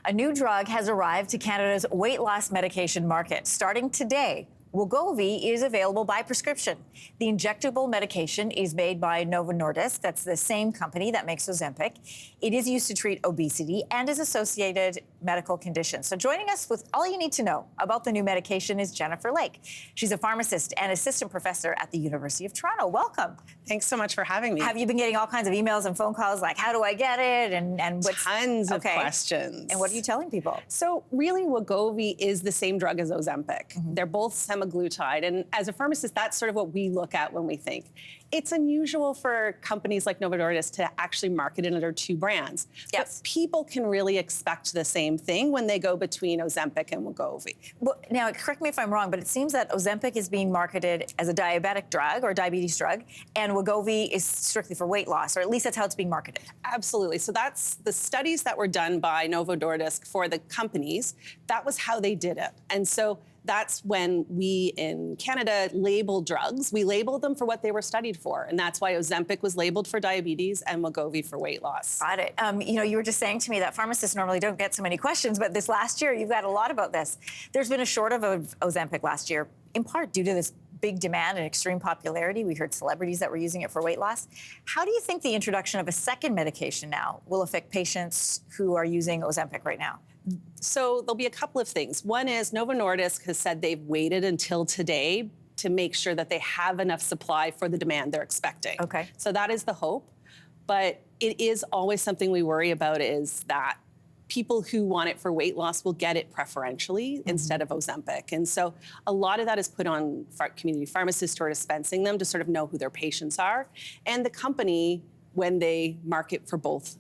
A new drug has arrived to Canada's weight loss medication market. Starting today, Wegovy is available by prescription. The injectable medication is made by Novo Nordisk. That's the same company that makes Ozempic. It is used to treat obesity and is associated medical conditions. So joining us with all you need to know about the new medication is Jennifer Lake. She's a pharmacist and assistant professor at the University of Toronto. Welcome. Thanks so much for having me. Have you been getting all kinds of emails and phone calls like, how do I get it? And what's... Tons of questions. And what are you telling people? So really, Wegovy is the same drug as Ozempic. Mm-hmm. They're both semaglutide. And as a pharmacist, that's sort of what we look at when we think. It's unusual for companies like Novo Nordisk to actually market it under two brands. Yes. But people can really expect the same thing when they go between Ozempic and Wegovy. Well, now, correct me if I'm wrong, but it seems that Ozempic is being marketed as a diabetic drug or diabetes drug, and Wegovy is strictly for weight loss, or at least that's how it's being marketed. Absolutely. So that's the studies that were done by Novo Nordisk for the companies. That was how they did it. And so that's when we in Canada label drugs. We label them for what they were studied for. And that's why Ozempic was labeled for diabetes and Wegovy for weight loss. Got it. You were just saying to me that pharmacists normally don't get so many questions, but this last year, you've got a lot about this. There's been a shortage of Ozempic last year, in part due to this big demand and extreme popularity. We heard celebrities that were using it for weight loss. How do you think the introduction of a second medication now will affect patients who are using Ozempic right now? So there'll be a couple of things. One is Novo Nordisk has said they've waited until today to make sure that they have enough supply for the demand they're expecting. Okay. So that is the hope. But it is always something we worry about is that people who want it for weight loss will get it preferentially instead of Ozempic. And so a lot of that is put on community pharmacists who are dispensing them to sort of know who their patients are, and the company when they market for both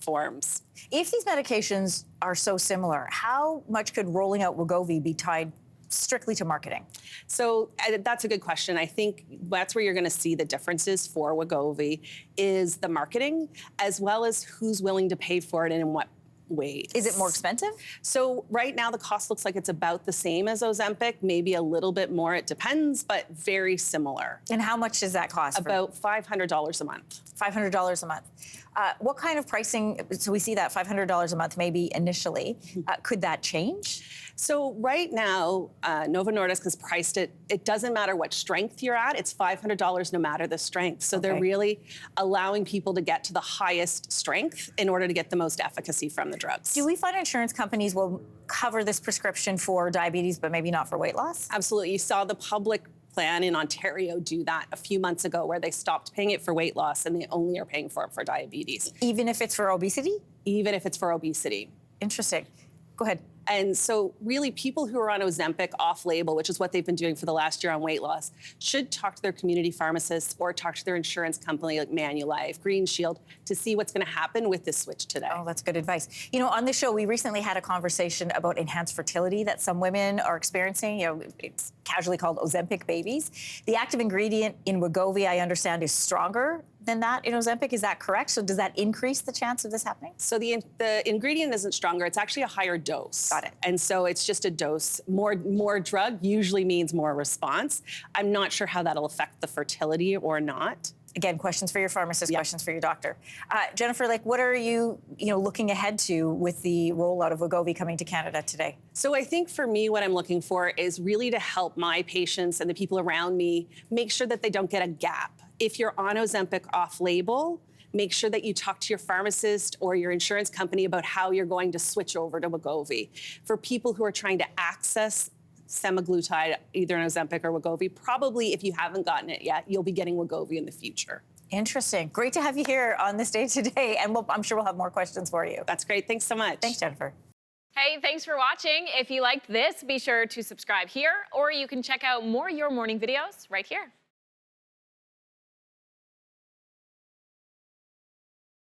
forms. If these medications are so similar, how much could rolling out Wegovy be tied strictly to marketing? So that's a good question. I think that's where you're going to see the differences for Wegovy is the marketing as well as who's willing to pay for it and in what ways. Is it more expensive? So right now the cost looks like it's about the same as Ozempic, maybe a little bit more, it depends, but very similar. And how much does that cost? About $500 a month. $500 a month. What kind of pricing, so we see that $500 a month maybe initially, could that change? So right now, Novo Nordisk has priced it. It doesn't matter what strength you're at. It's $500 no matter the strength. So they're really allowing people to get to the highest strength in order to get the most efficacy from the drugs. Do we find insurance companies will cover this prescription for diabetes, but maybe not for weight loss? Absolutely. You saw the public plan in Ontario do that a few months ago where they stopped paying it for weight loss and they only are paying for it for diabetes. Even if it's for obesity? Even if it's for obesity. Interesting. Go ahead. And so really people who are on Ozempic off-label, which is what they've been doing for the last year on weight loss, should talk to their community pharmacists or talk to their insurance company like Manulife, Green Shield, to see what's going to happen with this switch today. Oh, that's good advice. You know, on this show, we recently had a conversation about enhanced fertility that some women are experiencing. You know, it's casually called Ozempic babies. The active ingredient in Wegovy, I understand, is stronger than that in Ozempic. Is that correct? So does that increase the chance of this happening? So the ingredient isn't stronger. It's actually a higher dose. Got it. And so it's just a dose. More drug usually means more response. I'm not sure how that'll affect the fertility or not. Again, questions for your pharmacist, questions for your doctor. Jennifer, like, what are you looking ahead to with the rollout of Wegovy coming to Canada today? So I think for me, what I'm looking for is really to help my patients and the people around me make sure that they don't get a gap. If you're on Ozempic off-label, make sure that you talk to your pharmacist or your insurance company about how you're going to switch over to Wegovy. For people who are trying to access semaglutide, either in Ozempic or Wegovy, probably if you haven't gotten it yet, you'll be getting Wegovy in the future. Interesting. Great to have you here on this day today, and I'm sure we'll have more questions for you. That's great. Thanks so much. Thanks, Jennifer. Hey, thanks for watching. If you liked this, be sure to subscribe here, or you can check out more Your Morning videos right here.